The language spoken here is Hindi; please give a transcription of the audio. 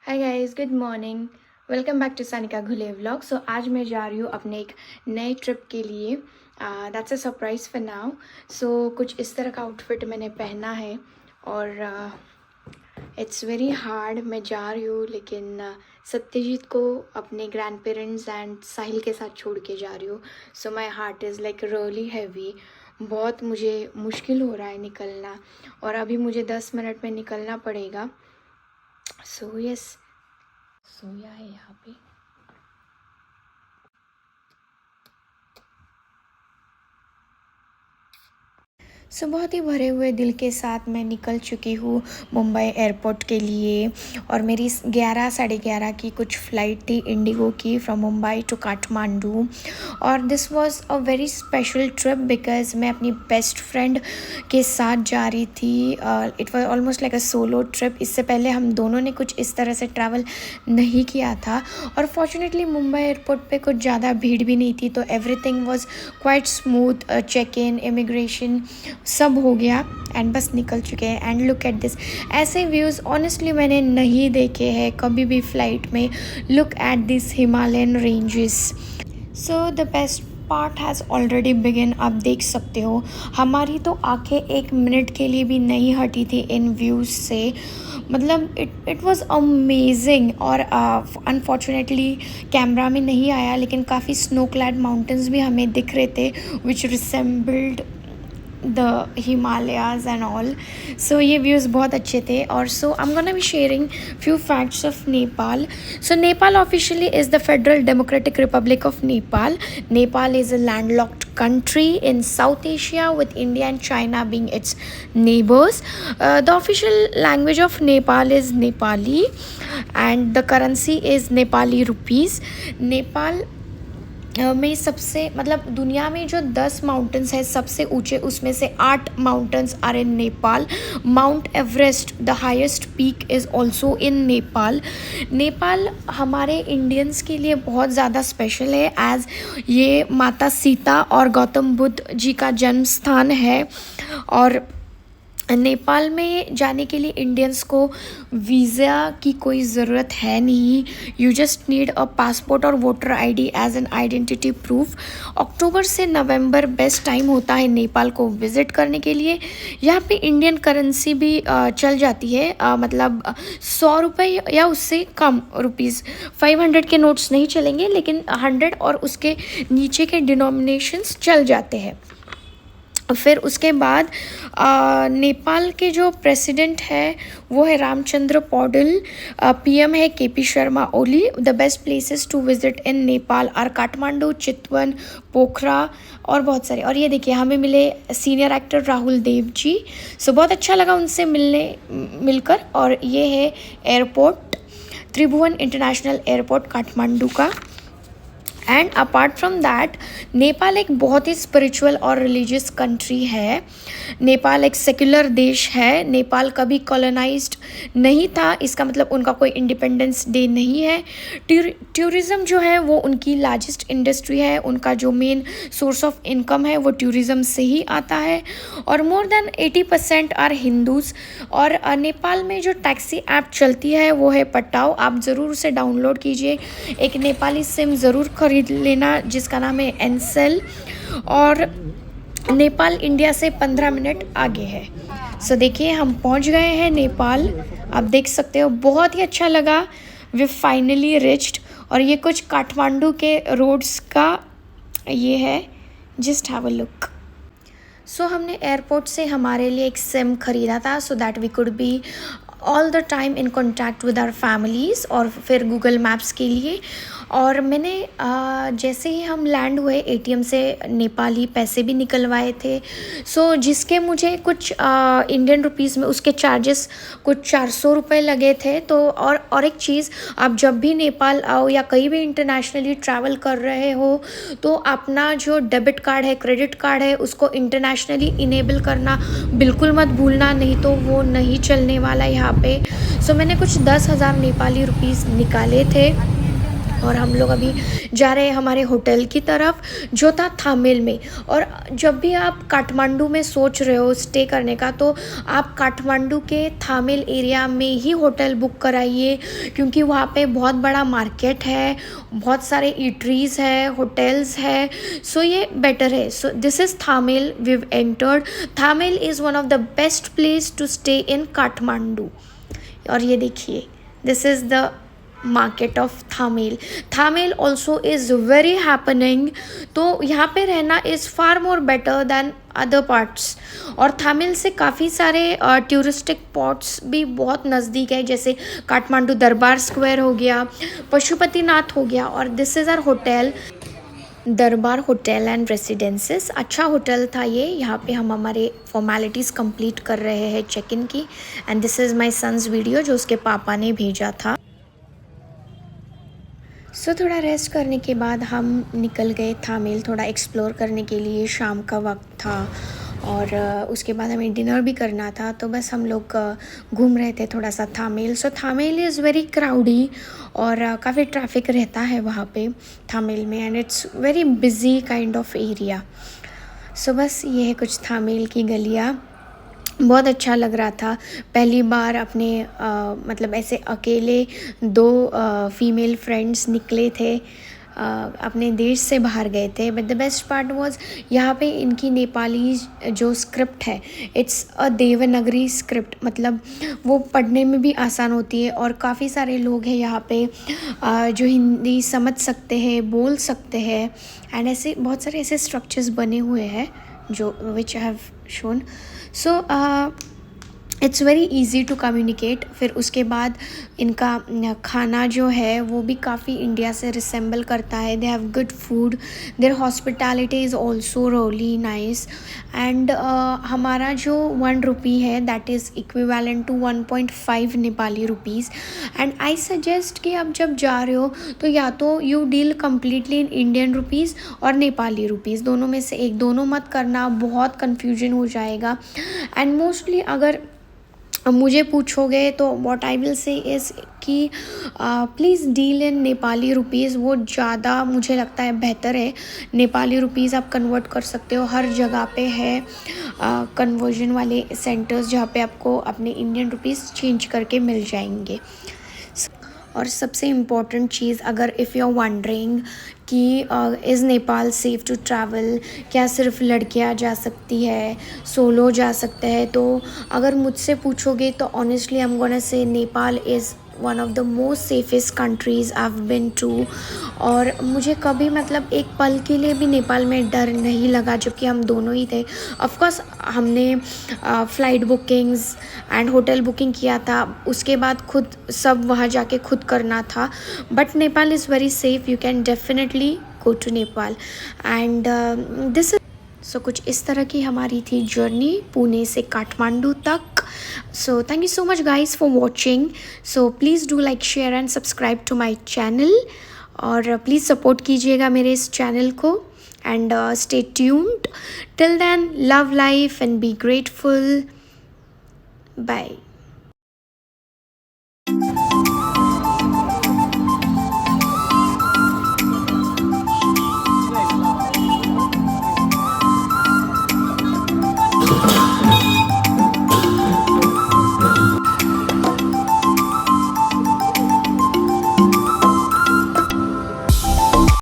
Hi guys, good morning. Welcome back to Sanika Ghule vlog. सो आज मैं जा रही हूँ अपने एक नए ट्रिप के लिए। That's a surprise for now. So कुछ इस तरह का आउटफिट मैंने पहना है और इट्स वेरी हार्ड। मैं जा रही हूँ लेकिन सत्यजीत को अपने ग्रैंड पेरेंट्स एंड साहिल के साथ छोड़ के जा रही हूँ। So my heart is like really heavy. बहुत मुझे मुश्किल हो रहा है निकलना और अभी मुझे 10 मिनट में निकलना पड़ेगा। सो यस, सोया है यहाँ पे। सो बहुत ही भरे हुए दिल के साथ मैं निकल चुकी हूँ मुंबई एयरपोर्ट के लिए। और मेरी 11 साढ़े 11 की कुछ फ़्लाइट थी इंडिगो की फ्रॉम मुंबई टू काठमांडू। और this was a very special trip because मैं अपनी बेस्ट फ्रेंड के साथ जा रही थी। It was almost like a solo trip. इससे पहले हम दोनों ने कुछ इस तरह से ट्रैवल नहीं किया था और फॉर्चुनेटली मुंबई एयरपोर्ट पे कुछ ज़्यादा भीड़ भी नहीं थी, तो everything was quite smooth. Check in, immigration सब हो गया एंड बस निकल चुके हैं। एंड लुक एट दिस, ऐसे व्यूज़ ऑनेस्टली मैंने नहीं देखे हैं कभी भी फ़्लाइट में। Look at this Himalayan ranges. So the best part has already begin. आप देख सकते हो हमारी तो आंखें एक मिनट के लिए भी नहीं हटी थी इन व्यूज़ से। मतलब इट वाज अमेजिंग। और अनफॉर्चुनेटली कैमरा में नहीं आया लेकिन काफ़ी स्नो क्लैड माउंटेन्स भी हमें दिख रहे थे which resembled the Himalayas and all. So ये व्यूज़ बहुत अच्छे थे। और so I am gonna be sharing few facts of Nepal. So Nepal officially is the Federal Democratic Republic of Nepal. Nepal is a landlocked country in South Asia with India and China being its neighbors. The official language of Nepal is Nepali and the currency is Nepali rupees. Nepal में सबसे मतलब दुनिया में जो 10 माउंटेन्स है सबसे ऊंचे, उसमें से 8 mountains are in Nepal. Mount Everest the highest peak is also in Nepal. Nepal हमारे इंडियंस के लिए बहुत ज़्यादा स्पेशल है एज़ ये माता सीता और गौतम बुद्ध जी का जन्म स्थान है. और नेपाल में जाने के लिए इंडियंस को वीज़ा की कोई ज़रूरत है नहीं. You just need a passport और voter ID as an identity proof. अक्टूबर से नवंबर बेस्ट टाइम होता है नेपाल को विज़िट करने के लिए. यहाँ पे इंडियन करेंसी भी चल जाती है. मतलब 100 रुपये या उससे कम रुपीज़. 500 के नोट्स नहीं चलेंगे लेकिन 100 और उसके नीचे के डिनोमिनेशंस चल जाते हैं. फिर उसके बाद नेपाल के जो प्रेसिडेंट है वो है रामचंद्र पौडेल. पीएम है KP Sharma Oli. The best places to visit in Nepal are Kathmandu, Chitwan, Pokhara और बहुत सारे. और ये देखिए हमें मिले senior actor Rahul Dev ji. So बहुत अच्छा लगा उनसे मिलकर. और ये है airport, Tribhuvan international airport Kathmandu का. And apart from that Nepal एक बहुत ही स्पिरिचुअल और रिलीजियस कंट्री है. नेपाल एक सेक्युलर देश है. नेपाल कभी कॉलोनाइज्ड नहीं था, इसका मतलब उनका कोई इंडिपेंडेंस डे नहीं है. टूरिज़्म जो है वो उनकी लार्जेस्ट इंडस्ट्री है. उनका जो मेन सोर्स ऑफ इनकम है वो टूरिज़्म से ही आता है. और मोर देन 80% आर हिंदूज़. और नेपाल में जो टैक्सी ऐप चलती है वो है पटाओ. आप ज़रूर उसे डाउनलोड कीजिए. एक नेपाली सिम ज़रूर खरीद लेना जिसका नाम है एनसेल. और नेपाल इंडिया से 15 मिनट आगे है. सो देखिए हम पहुंच गए हैं नेपाल. आप देख सकते हो बहुत ही अच्छा लगा. We finally reached. और ये कुछ काठमांडू के रोड्स का ये है. Just have a look. So हमने एयरपोर्ट से हमारे लिए एक सिम ख़रीदा था so that we could be all the time in contact with our families. और फिर गूगल मैप्स के लिए. और मैंने जैसे ही हम लैंड हुए एटीएम से नेपाली पैसे भी निकलवाए थे. सो जिसके मुझे कुछ इंडियन रुपीज़ में उसके चार्जेस कुछ 400 रुपये लगे थे. तो और एक चीज़, आप जब भी नेपाल आओ या कहीं भी इंटरनेशनली ट्रैवल कर रहे हो तो अपना जो डेबिट कार्ड है, क्रेडिट कार्ड है, उसको इंटरनेशनली इनेबल करना बिल्कुल मत भूलना, नहीं तो वो नहीं चलने वाला यहाँ पे. सो मैंने कुछ 10,000 नेपाली रुपीज़ निकाले थे और हम लोग अभी जा रहे हैं हमारे होटल की तरफ जो था थामिल में। और जब भी आप काठमांडू में सोच रहे हो स्टे करने का तो आप काठमांडू के थामिल एरिया में ही होटल बुक कराइए, क्योंकि वहाँ पे बहुत बड़ा मार्केट है, बहुत सारे ईटरीज है, होटल्स है, सो ये बेटर है। So this is Thamel, we entered. Thamel is one of the best place to stay in Kathmandu. और ये देखिए, this is the market of Thamel. Thamel also is very happening, तो यहाँ पे रहना is far more better than other parts. और थामिल से काफ़ी सारे टूरिस्टिक स्पॉट्स भी बहुत नज़दीक है, जैसे काठमांडू दरबार स्क्वायर हो गया, पशुपतिनाथ हो गया। और दिस इज़ आवर होटल, दरबार होटल एंड रेसिडेंसेस। अच्छा होटल था ये। यहाँ पे हम हमारे फॉर्मेलिटीज़ कंप्लीट कर रहे हैं चेक इन की। And this is my son's video जो उसके पापा ने भेजा था। सो थोड़ा रेस्ट करने के बाद हम निकल गए थामिल थोड़ा एक्सप्लोर करने के लिए। शाम का वक्त था और उसके बाद हमें डिनर भी करना था, तो बस हम लोग घूम रहे थे थोड़ा सा Thamel. So Thamel is very crowdy और काफ़ी ट्रैफिक रहता है वहाँ पे थामिल में, and it's very busy kind of area. So बस ये है कुछ थामिल की गलियाँ। बहुत अच्छा लग रहा था, पहली बार अपने मतलब ऐसे अकेले दो फीमेल फ्रेंड्स निकले थे, अपने देश से बाहर गए थे। But the best part was यहाँ पे इनकी नेपाली जो स्क्रिप्ट है, इट्स अ देवनागरी स्क्रिप्ट, मतलब वो पढ़ने में भी आसान होती है। और काफ़ी सारे लोग हैं यहाँ पे जो हिंदी समझ सकते हैं, बोल सकते हैं। एंड ऐसे बहुत सारे ऐसे स्ट्रक्चर्स बने हुए हैं जो which I have shown. So it's very easy to communicate. फिर उसके बाद इनका खाना जो है वो भी काफ़ी इंडिया से रिसेंबल करता है। They have good food, their hospitality is also really nice. And हमारा जो 1 रुपी है that is equivalent to 1.5 Nepali rupees. And I suggest कि आप जब जा रहे हो तो या तो you deal completely in Indian rupees और नेपाली रुपीज़, दोनों में से एक, दोनों मत करना, बहुत कन्फ्यूजन हो जाएगा। एंड मोस्टली अगर मुझे पूछोगे तो what I will say is कि please deal in Nepali rupees, वो ज़्यादा मुझे लगता है बेहतर है। नेपाली रुपीज़ आप कन्वर्ट कर सकते हो, हर जगह पे है कन्वर्जन वाले सेंटर्स जहाँ पे आपको अपने इंडियन रुपीज़ चेंज करके मिल जाएंगे। और सबसे इम्पॉर्टेंट चीज़, अगर इफ़ यू आर वंडरिंग कि is Nepal safe to travel, क्या सिर्फ लड़कियां जा सकती है, सोलो जा सकते हैं, तो अगर मुझसे पूछोगे तो honestly I am gonna say Nepal is one of the most safest countries I have been to. और मुझे कभी मतलब एक पल के लिए भी नेपाल में डर नहीं लगा, जबकि हम दोनों ही थे। ऑफकोर्स हमने flight bookings and hotel booking किया था, उसके बाद खुद सब वहाँ जाके खुद करना था। But Nepal is very safe, you can definitely go to Nepal. And this so कुछ इस तरह की हमारी थी जर्नी पुणे से काठमांडू तक। So thank you so much guys for watching. So please do like, share and subscribe to my channel, और प्लीज़ सपोर्ट कीजिएगा मेरे इस चैनल को। And stay tuned till then, love life and be grateful. Bye.